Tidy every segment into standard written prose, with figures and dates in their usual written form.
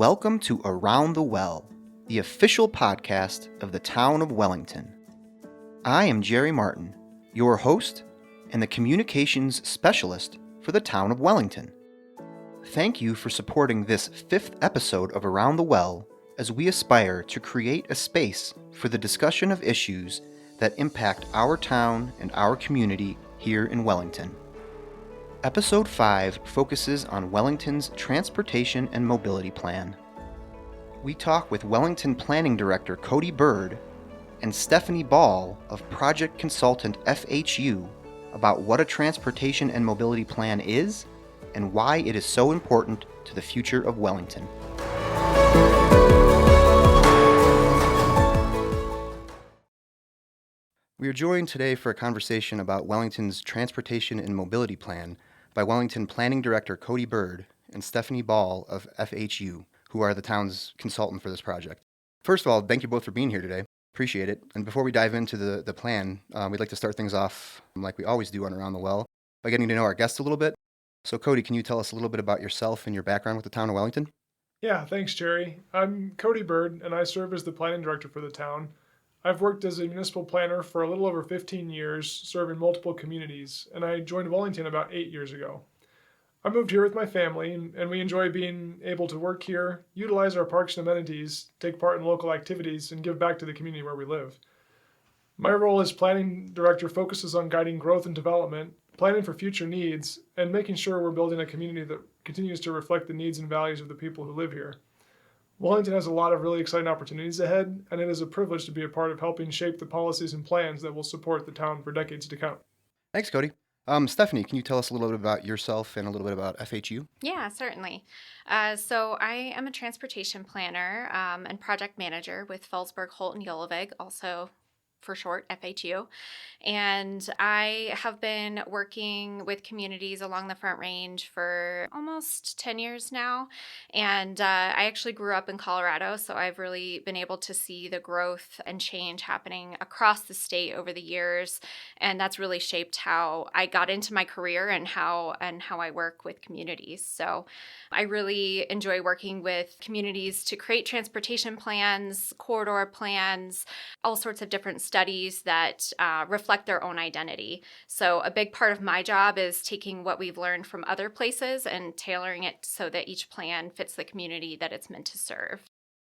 Welcome to Around the Well, the official podcast of the town of Wellington. I am Jerry Martin, your host and the communications specialist for the town of Wellington. Thank you for supporting this 5th episode of Around the Well as we aspire to create a space for the discussion of issues that impact our town and our community here in Wellington. Episode 5 focuses on Wellington's Transportation and Mobility Plan. We talk with Wellington Planning Director Cody and Stephanie Ball of Project Consultant FHU about what a Transportation and Mobility Plan is and why it is so important to the future of Wellington. We are joined today for a conversation about Wellington's Transportation and Mobility Plan by Wellington Planning Director Cody and Stephanie Ball of FHU, who are the town's consultant for this project. First of all, thank you both for being here today. Appreciate it. And before we dive into the plan, we'd like to start things off like we always do on Around the Well by getting to know our guests a little bit. So Cody, can you tell us a little bit about yourself and your background with the town of Wellington? Yeah, thanks, Jerry. I'm Cody and I serve as the planning director for the town. I've worked as a municipal planner for a little over 15 years, serving multiple communities, and I joined Wellington about 8 years ago. I moved here with my family, and we enjoy being able to work here, utilize our parks and amenities, take part in local activities, and give back to the community where we live. My role as planning director focuses on guiding growth and development, planning for future needs, and making sure we're building a community that continues to reflect the needs and values of the people who live here. Wellington has a lot of really exciting opportunities ahead, and it is a privilege to be a part of helping shape the policies and plans that will support the town for decades to come. Thanks, Cody. Stephanie, can you tell us a little bit about yourself and a little bit about FHU? Yeah, certainly. So I am a transportation planner and project manager with Felsberg, Holt, and Yolovig, also for short, FHU. And I have been working with communities along the Front Range for almost 10 years now. And I actually grew up in Colorado, so I've really been able to see the growth and change happening across the state over the years. And that's really shaped how I got into my career and how I work with communities. So I really enjoy working with communities to create transportation plans, corridor plans, all sorts of different studies that reflect their own identity. So a big part of my job is taking what we've learned from other places and tailoring it so that each plan fits the community that it's meant to serve.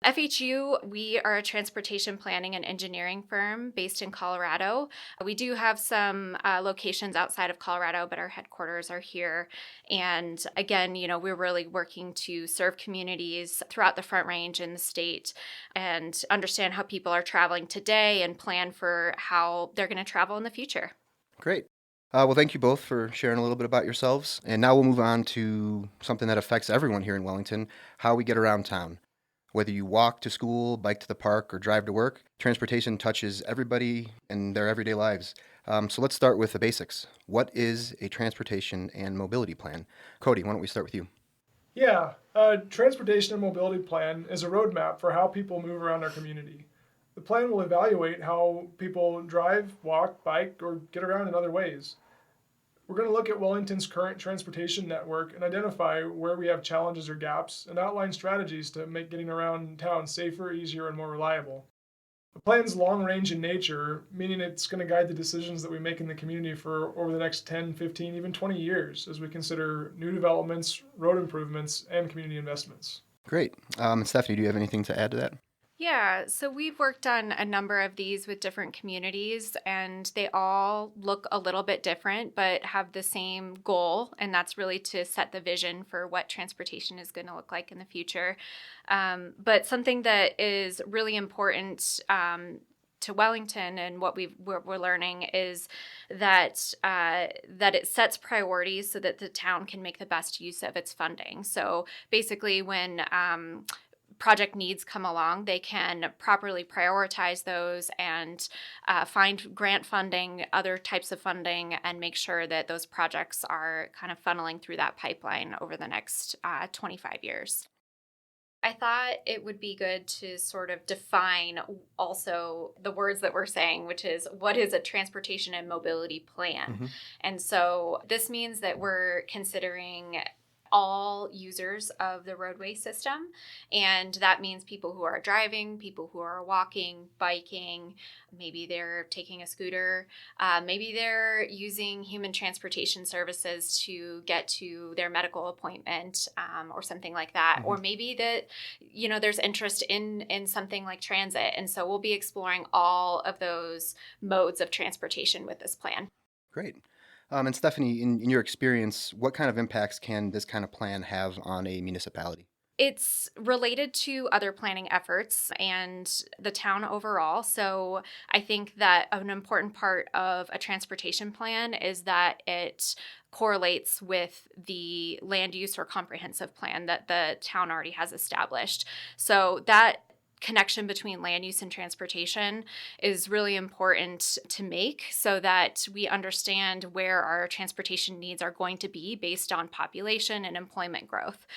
FHU, we are a transportation planning and engineering firm based in Colorado. We do have some locations outside of Colorado, but our headquarters are here. And again, we're really working to serve communities throughout the Front Range in the state and understand how people are traveling today and plan for how they're going to travel in the future. Great. Well, thank you both for sharing a little bit about yourselves. And now we'll move on to something that affects everyone here in Wellington, how we get around town. Whether you walk to school, bike to the park, or drive to work, transportation touches everybody in their everyday lives. So let's start with the basics. What is a transportation and mobility plan? Cody, why don't we start with you? Yeah, a transportation and mobility plan is a roadmap for how people move around our community. The plan will evaluate how people drive, walk, bike, or get around in other ways. We're going to look at Wellington's current transportation network and identify where we have challenges or gaps and outline strategies to make getting around town safer, easier, and more reliable. The plan's long range in nature, meaning it's going to guide the decisions that we make in the community for over the next 10, 15, even 20 years as we consider new developments, road improvements, and community investments. Great. Stephanie, do you have anything to add to that? Yeah, so we've worked on a number of these with different communities, and they all look a little bit different, but have the same goal, and that's really to set the vision for what transportation is going to look like in the future. But something that is really important to Wellington and what we're learning is that it sets priorities so that the town can make the best use of its funding. So basically, when project needs come along, they can properly prioritize those and find grant funding, other types of funding, and make sure that those projects are kind of funneling through that pipeline over the next 25 years. I thought it would be good to sort of define also the words that we're saying, which is what is a transportation and mobility plan? Mm-hmm. And so this means that we're considering all users of the roadway system. And that means people who are driving, people who are walking, biking, maybe they're taking a scooter, maybe they're using human transportation services to get to their medical appointment, or something like that. Mm-hmm. Or maybe that, there's interest in something like transit. And so we'll be exploring all of those modes of transportation with this plan. Great. And Stephanie, in your experience, what kind of impacts can this kind of plan have on a municipality? It's related to other planning efforts and the town overall. So I think that an important part of a transportation plan is that it correlates with the land use or comprehensive plan that the town already has established. So that connection between land use and transportation is really important to make so that we understand where our transportation needs are going to be based on population and employment growth.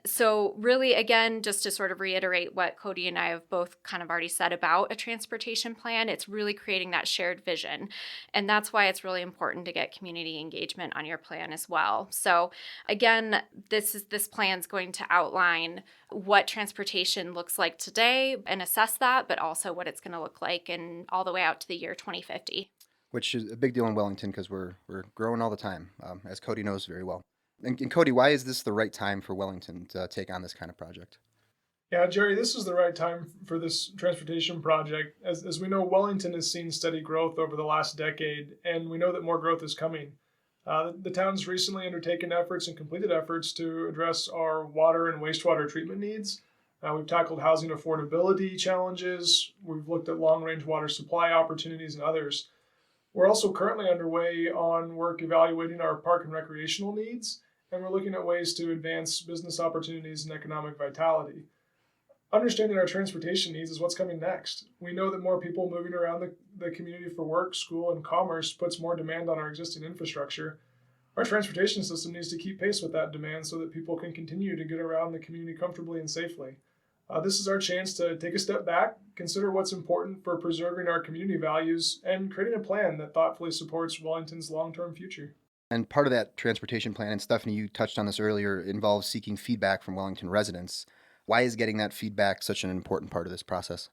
So really, again, just to sort of reiterate what Cody and I have both kind of already said about a transportation plan, it's really creating that shared vision. And that's why it's really important to get community engagement on your plan as well. So again, this plan's going to outline what transportation looks like today and assess that, but also what it's going to look like and all the way out to the year 2050. Which is a big deal in Wellington because we're growing all the time, as Cody knows very well. And Cody, why is this the right time for Wellington to take on this kind of project? Yeah, Jerry, this is the right time for this transportation project. As we know, Wellington has seen steady growth over the last decade, and we know that more growth is coming. The town's recently undertaken efforts and completed efforts to address our water and wastewater treatment needs. We've tackled housing affordability challenges. We've looked at long-range water supply opportunities and others. We're also currently underway on work evaluating our park and recreational needs, and we're looking at ways to advance business opportunities and economic vitality. Understanding our transportation needs is what's coming next. We know that more people moving around the community for work, school, and commerce puts more demand on our existing infrastructure. Our transportation system needs to keep pace with that demand so that people can continue to get around the community comfortably and safely. This is our chance to take a step back, consider what's important for preserving our community values, and creating a plan that thoughtfully supports Wellington's long-term future. And part of that transportation plan, and Stephanie, you touched on this earlier, involves seeking feedback from Wellington residents. Why is getting that feedback such an important part of this process?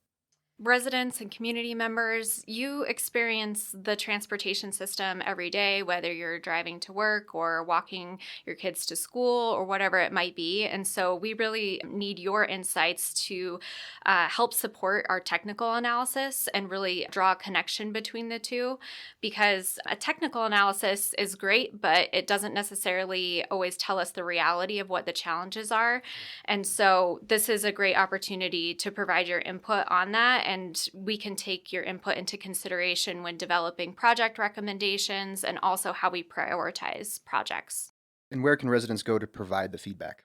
Residents and community members, you experience the transportation system every day, whether you're driving to work or walking your kids to school or whatever it might be. And so we really need your insights to help support our technical analysis and really draw a connection between the two, because a technical analysis is great, but it doesn't necessarily always tell us the reality of what the challenges are. And so this is a great opportunity to provide your input on that. And we can take your input into consideration when developing project recommendations and also how we prioritize projects. And where can residents go to provide the feedback?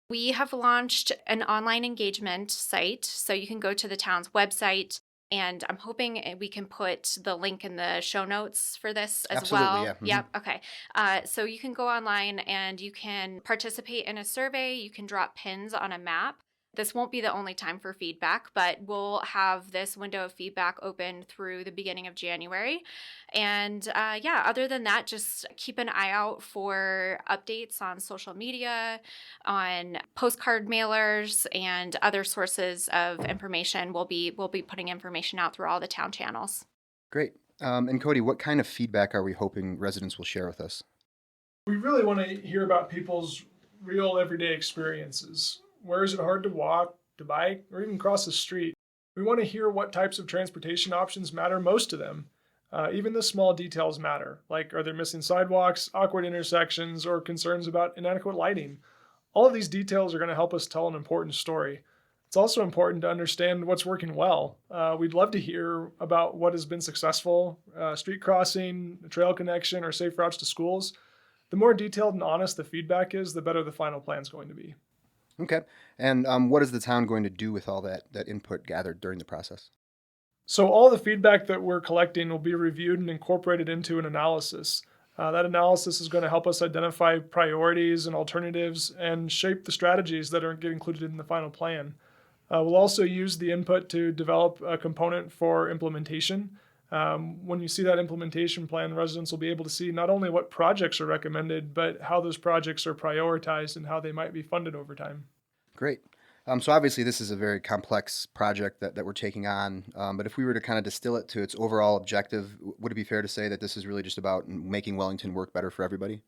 We have launched an online engagement site, so you can go to the town's website, and I'm hoping we can put the link in the show notes for this as Absolutely, well. yeah. Mm-hmm. Yep. Okay. So you can go online and you can participate in a survey. You can drop pins on a map. This won't be the only time for feedback, but we'll have this window of feedback open through the beginning of January. And other than that, just keep an eye out for updates on social media, on postcard mailers, and other sources of information. We'll be putting information out through all the town channels. Great. And Cody, what kind of feedback are we hoping residents will share with us? We really want to hear about people's real everyday experiences. Where is it hard to walk, to bike, or even cross the street? We want to hear what types of transportation options matter most to them. Even the small details matter, like are there missing sidewalks, awkward intersections, or concerns about inadequate lighting? All of these details are going to help us tell an important story. It's also important to understand what's working well. We'd love to hear about what has been successful, street crossing, trail connection, or safe routes to schools. The more detailed and honest the feedback is, the better the final plan is going to be. Okay. And what is the town going to do with all that input gathered during the process? So all the feedback that we're collecting will be reviewed and incorporated into an analysis. That analysis is going to help us identify priorities and alternatives and shape the strategies that are get included in the final plan. We'll also use the input to develop a component for implementation. When you see that implementation plan, residents will be able to see not only what projects are recommended, but how those projects are prioritized and how they might be funded over time. Great. So obviously this is a very complex project that we're taking on, but if we were to kind of distill it to its overall objective, would it be fair to say that this is really just about making Wellington work better for everybody?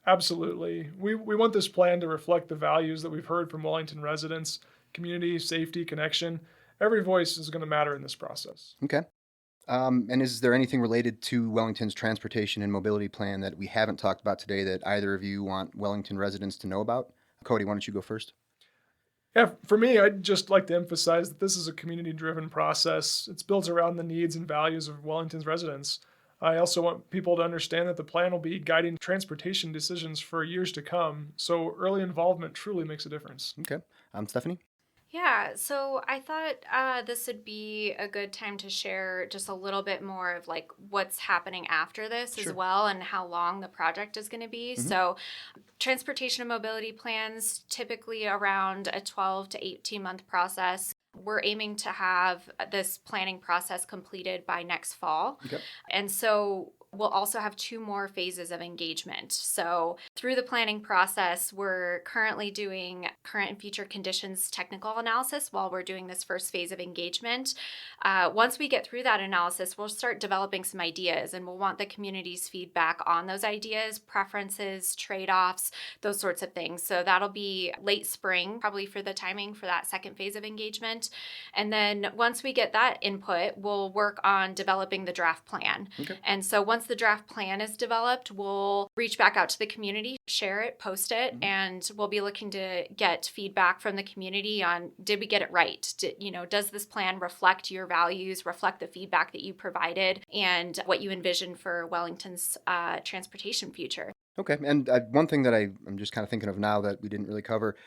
Absolutely. We want this plan to reflect the values that we've heard from Wellington residents: community, safety, connection. Every voice is going to matter in this process. Okay. And is there anything related to Wellington's transportation and mobility plan that we haven't talked about today that either of you want Wellington residents to know about? Cody, why don't you go first? Yeah, for me, I'd just like to emphasize that this is a community-driven process. It's built around the needs and values of Wellington's residents. I also want people to understand that the plan will be guiding transportation decisions for years to come, so early involvement truly makes a difference. Okay. Stephanie? Yeah, so I thought this would be a good time to share just a little bit more of like what's happening after this Sure. as well and how long the project is going to be. Mhm. So, transportation and mobility plans typically around a 12 to 18-month process. We're aiming to have this planning process completed by next fall. Okay. And so we'll also have 2 more phases of engagement. So through the planning process, we're currently doing current and future conditions technical analysis while we're doing this first phase of engagement. Once we get through that analysis, we'll start developing some ideas, and we'll want the community's feedback on those ideas, preferences, trade-offs, those sorts of things. So that'll be late spring, probably for the timing for that second phase of engagement. And then once we get that input, we'll work on developing the draft plan. Okay. And so once the draft plan is developed, we'll reach back out to the community, share it, post it, and we'll be looking to get feedback from the community on, did we get it right? Does this plan reflect your values, reflect the feedback that you provided, and what you envision for Wellington's transportation future? Okay. And one thing that I'm just kind of thinking of now that we didn't really cover,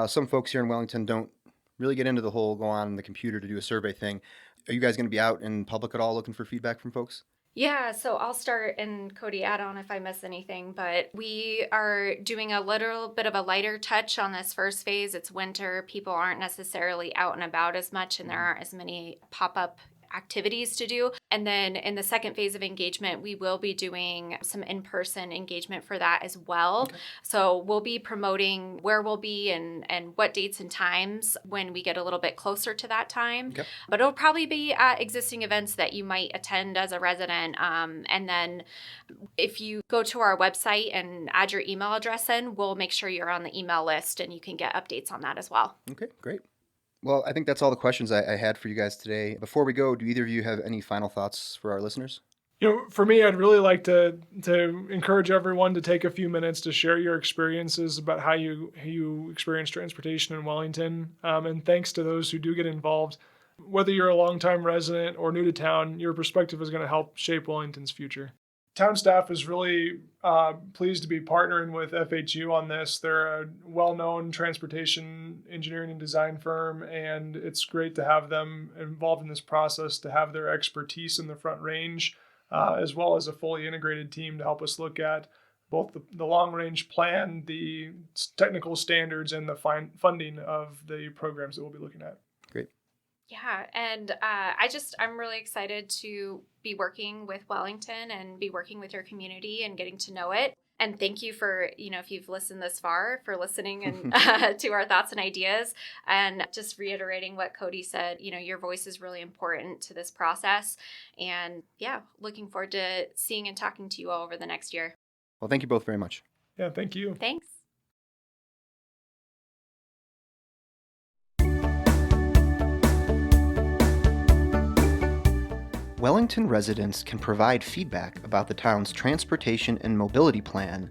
some folks here in Wellington don't really get into the whole go on the computer to do a survey thing. Are you guys going to be out in public at all looking for feedback from folks? Yeah, so I'll start, and Cody, add on if I miss anything, but we are doing a little bit of a lighter touch on this first phase. It's winter. People aren't necessarily out and about as much, and there aren't as many pop-up activities to do. And then in the second phase of engagement, we will be doing some in-person engagement for that as well. Okay. So we'll be promoting where we'll be and what dates and times when we get a little bit closer to that time. Okay. But it'll probably be at existing events that you might attend as a resident. And then if you go to our website and add your email address in, we'll make sure you're on the email list and you can get updates on that as well. Okay, great. Well, I think that's all the questions I had for you guys today. Before we go, do either of you have any final thoughts for our listeners? For me, I'd really like to encourage everyone to take a few minutes to share your experiences about how you experience transportation in Wellington. And thanks to those who do get involved. Whether you're a longtime resident or new to town, your perspective is going to help shape Wellington's future. Town staff is really pleased to be partnering with FHU on this. They're a well-known transportation engineering and design firm, and it's great to have them involved in this process, to have their expertise in the Front Range, as well as a fully integrated team to help us look at both the long-range plan, the technical standards, and the funding of the programs that we'll be looking at. Great. Yeah, and I'm really excited to be working with Wellington and be working with your community and getting to know it. And thank you for, if you've listened this far, for listening and to our thoughts and ideas. And just reiterating what Cody said, your voice is really important to this process. And yeah, looking forward to seeing and talking to you all over the next year. Well, thank you both very much. Yeah, thank you. Thanks. Wellington residents can provide feedback about the town's transportation and mobility plan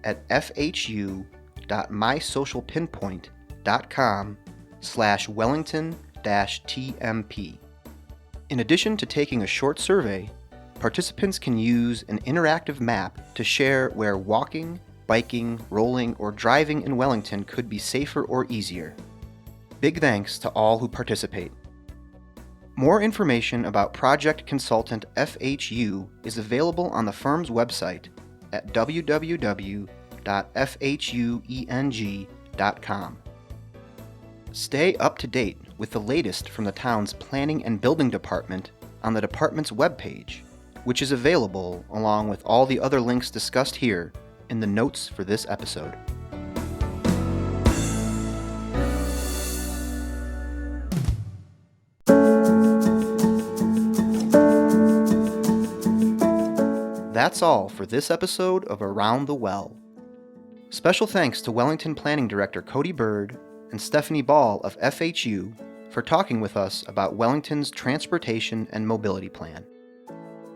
at fhu.mysocialpinpoint.com/Wellington-TMP. In addition to taking a short survey, participants can use an interactive map to share where walking, biking, rolling, or driving in Wellington could be safer or easier. Big thanks to all who participate. More information about project consultant FHU is available on the firm's website at www.fhueng.com. Stay up to date with the latest from the town's planning and building department on the department's webpage, which is available along with all the other links discussed here in the notes for this episode. That's all for this episode of Around the Well. Special thanks to Wellington Planning Director Cody Bird and Stephanie Ball of FHU for talking with us about Wellington's transportation and mobility plan.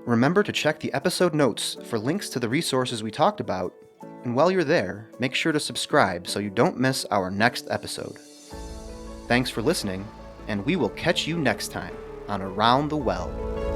Remember to check the episode notes for links to the resources we talked about, and while you're there, make sure to subscribe so you don't miss our next episode. Thanks for listening, and we will catch you next time on Around the Well.